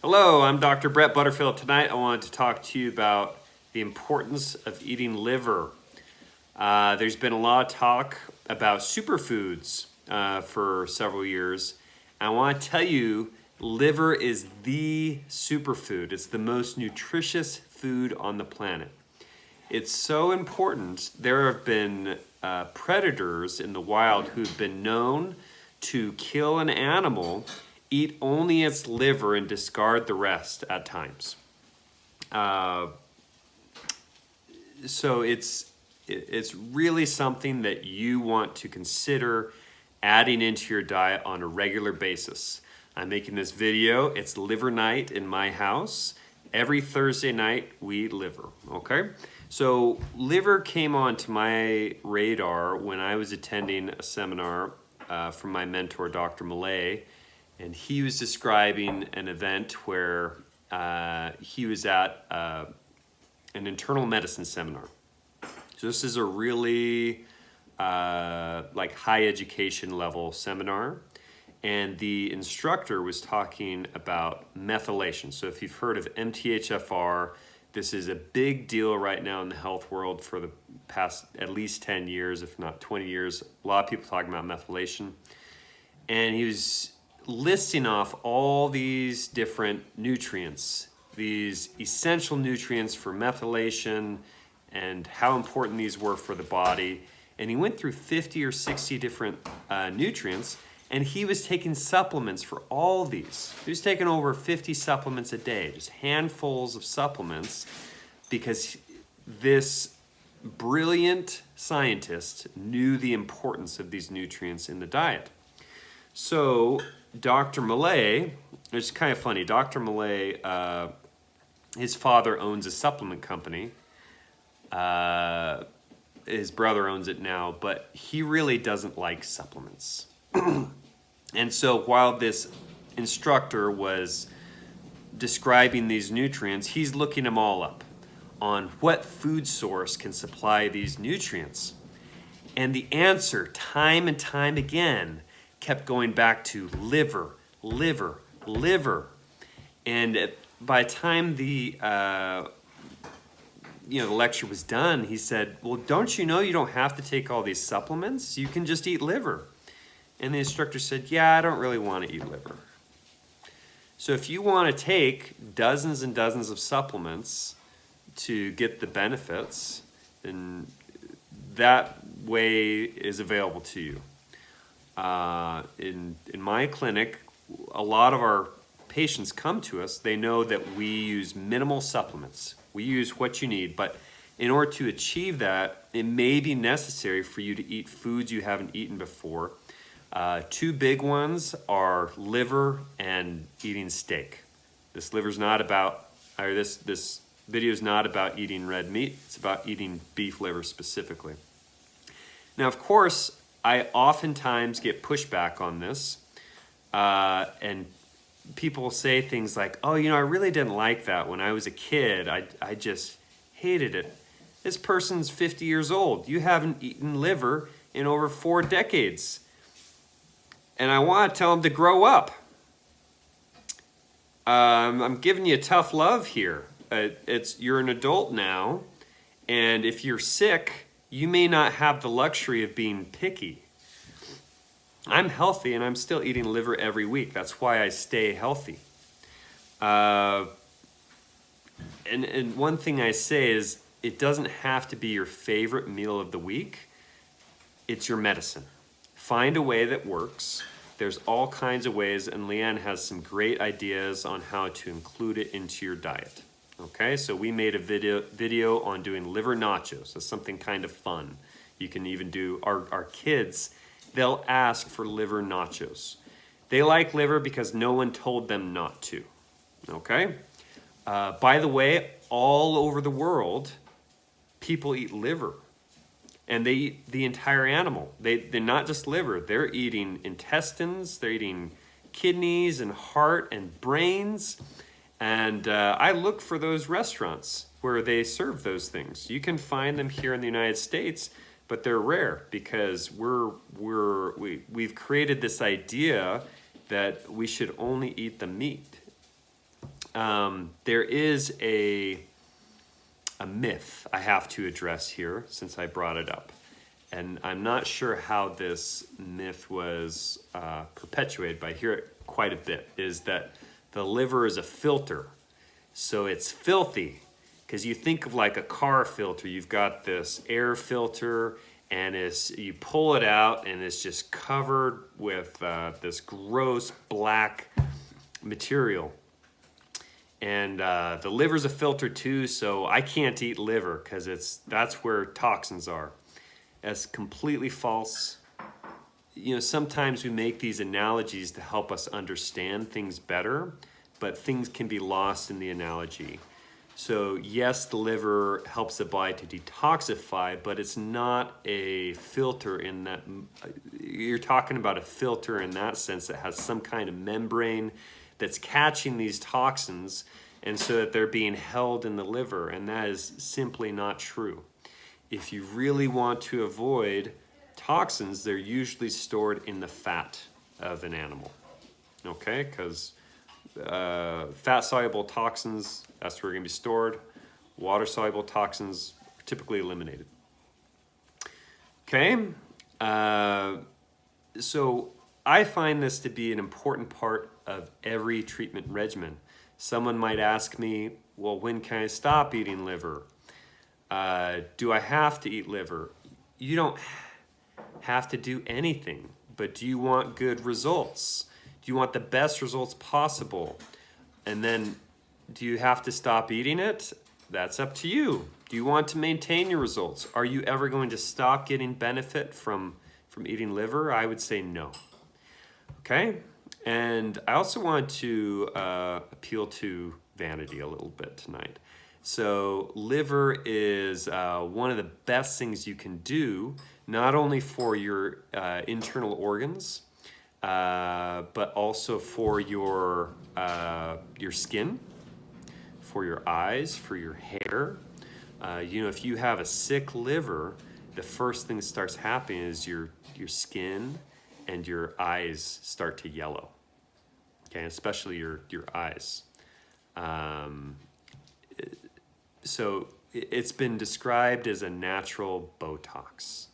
Hello, I'm Dr. Brett Butterfield. Tonight I wanted to talk to you about the importance of eating liver. There's been a lot of talk about superfoods for several years. I want to tell you, liver is the superfood. It's the most nutritious food on the planet. It's so important. There have been predators in the wild who've been known to kill an animal, eat only its liver, and discard the rest at times. So it's really something that you want to consider adding into your diet on a regular basis. I'm making this video. It's liver night in my house. Every Thursday night we eat liver, okay? So liver came onto my radar when I was attending a seminar from my mentor, Dr. Malay, and he was describing an event where he was at an internal medicine seminar. So this is a really like high education level seminar, and the instructor was talking about methylation. So if you've heard of MTHFR, this is a big deal right now in the health world for the past at least 10 years, if not 20 years. A lot of people talking about methylation. And he was listing off all these different nutrients, these essential nutrients for methylation and how important these were for the body. And he went through 50 or 60 different nutrients, and he was taking supplements for all these. He was taking over 50 supplements a day, just handfuls of supplements, because this brilliant scientist knew the importance of these nutrients in the diet. So Dr. Malay, it's kind of funny, Dr. Malay, his father owns a supplement company. His brother owns it now, but he really doesn't like supplements. And so while this instructor was describing these nutrients, he's looking them all up on what food source can supply these nutrients. And the answer, time and time again, kept going back to liver, liver, liver. And by the time the lecture was done, he said, well, don't you know you don't have to take all these supplements? You can just eat liver. And the instructor said, yeah, I don't really want to eat liver. So if you want to take dozens and dozens of supplements to get the benefits, then that way is available to you. In my clinic, a lot of our patients come to us. They know that we use minimal supplements. We use what you need, but in order to achieve that, it may be necessary for you to eat foods you haven't eaten before. Two big ones are liver and eating steak. This video is not about eating red meat. It's about eating beef liver specifically. Now, of course, I oftentimes get pushback on this, and people say things like, oh, I really didn't like that when I was a kid. I just hated it. This person's 50 years old. You haven't eaten liver in over 4 decades. And I want to tell them to grow up. I'm giving you tough love here. You're an adult now, and if you're sick, you may not have the luxury of being picky. I'm healthy, and I'm still eating liver every week. That's why I stay healthy. And one thing I say is, it doesn't have to be your favorite meal of the week. It's your medicine. Find a way that works. There's all kinds of ways, and Leanne has some great ideas on how to include it into your diet. Okay, so we made a video on doing liver nachos. That's something kind of fun. You can even do, our kids, they'll ask for liver nachos. They like liver because no one told them not to. Okay? By the way, all over the world, people eat liver. And they eat the entire animal. They're not just liver. They're eating intestines. They're eating kidneys and heart and brains. And I look for those restaurants where they serve those things. You can find them here in the United States, but they're rare because we've created this idea that we should only eat the meat. there is a myth I have to address here since I brought it up. And I'm not sure how this myth was perpetuated, but I hear it quite a bit, is that the liver is a filter. So it's filthy, because you think of like a car filter. You've got this air filter, and you pull it out, and it's just covered with this gross black material. And the liver's a filter too, so I can't eat liver because that's where toxins are. That's completely false. You know, sometimes we make these analogies to help us understand things better, but things can be lost in the analogy. So yes, the liver helps the body to detoxify, but it's not a filter in that. You're talking about a filter in that sense that has some kind of membrane that's catching these toxins, and so that they're being held in the liver, and that is simply not true. If you really want to avoid toxins, they're usually stored in the fat of an animal, okay? Because fat-soluble toxins, that's where they're gonna be stored. Water-soluble toxins are typically eliminated. Okay, so I find this to be an important part of every treatment regimen. Someone might ask me, well, when can I stop eating liver? Do I have to eat liver? You don't have to do anything, but do you want good results? Do you want the best results possible? And then do you have to stop eating it? That's up to you. Do you want to maintain your results? Are you ever going to stop getting benefit from eating liver? I would say no. Okay? And I also want to appeal to vanity a little bit tonight. So liver is one of the best things you can do, not only for your internal organs, but also for your skin, for your eyes, for your hair. You know, if you have a sick liver, the first thing that starts happening is your skin and your eyes start to yellow. Okay, especially your eyes. So it's been described as a natural Botox.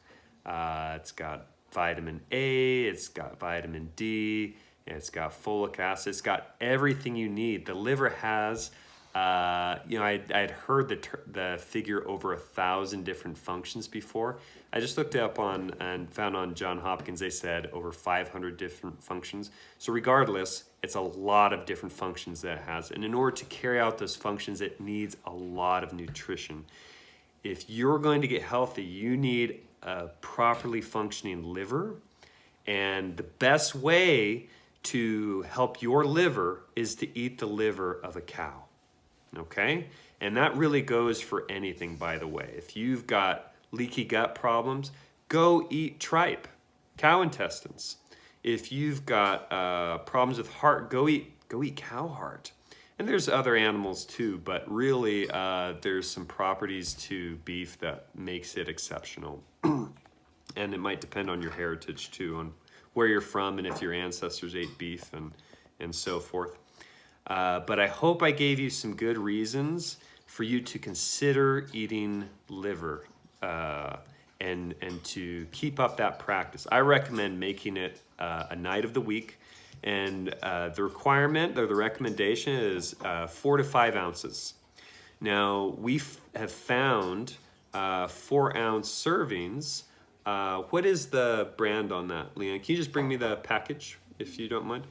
It's got vitamin A, it's got vitamin D, and it's got folic acid. It's got everything you need. The liver has, you know, I'd heard the figure over 1,000 different functions before. I just looked it up and found on Johns Hopkins, they said over 500 different functions. So regardless, it's a lot of different functions that it has. And in order to carry out those functions, it needs a lot of nutrition. If you're going to get healthy, you need a properly functioning liver. And the best way to help your liver is to eat the liver of a cow. Okay? And that really goes for anything, by the way. If you've got leaky gut problems, go eat tripe, cow intestines. If you've got problems with heart, go eat cow heart. And there's other animals too, but really there's some properties to beef that makes it exceptional. And it might depend on your heritage too, on where you're from and if your ancestors ate beef and so forth. But I hope I gave you some good reasons for you to consider eating liver and to keep up that practice. I recommend making it a night of the week. And the requirement or the recommendation is 4 to 5 ounces. Now, we have found 4-ounce servings. What is the brand on that, Leanne? Can you just bring me the package, if you don't mind?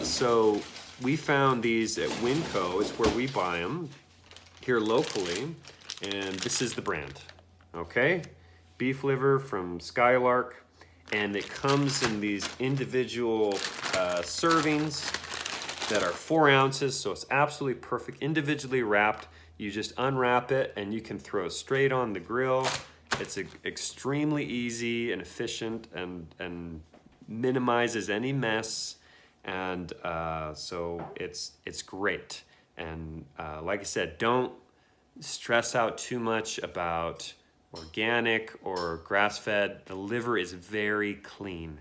So we found these at Winco. It's where we buy them here locally. And this is the brand, okay? Beef liver from Skylark. And it comes in these individual servings that are 4 ounces, so it's absolutely perfect, individually wrapped. You just unwrap it and you can throw it straight on the grill. It's extremely easy and efficient and minimizes any mess. And so it's great. And like I said, don't stress out too much about organic or grass-fed. The liver is very clean.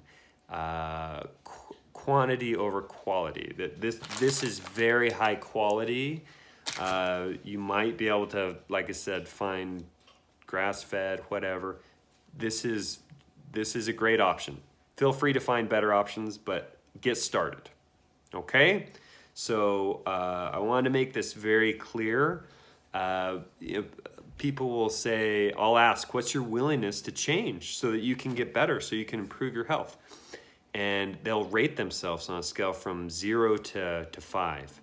quantity over quality. That this is very high quality. You might be able to, like I said, find grass-fed, whatever. This is a great option. Feel free to find better options, but get started. Okay? So I want to make this very clear. People will say, I'll ask, what's your willingness to change so that you can get better, so you can improve your health? And they'll rate themselves on a scale from 0 to 5.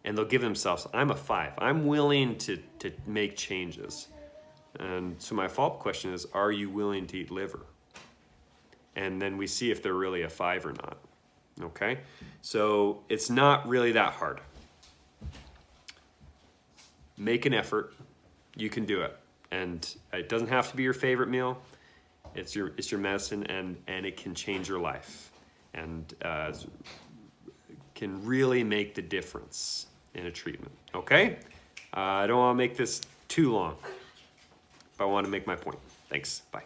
And they'll give themselves, I'm a 5. I'm willing to make changes. And so my follow-up question is, are you willing to eat liver? And then we see if they're really a 5 or not. Okay? So it's not really that hard. Make an effort. You can do it. And it doesn't have to be your favorite meal. It's your medicine, and it can change your life. And can really make the difference in a treatment. Okay? I don't want to make this too long, but I want to make my point. Thanks. Bye.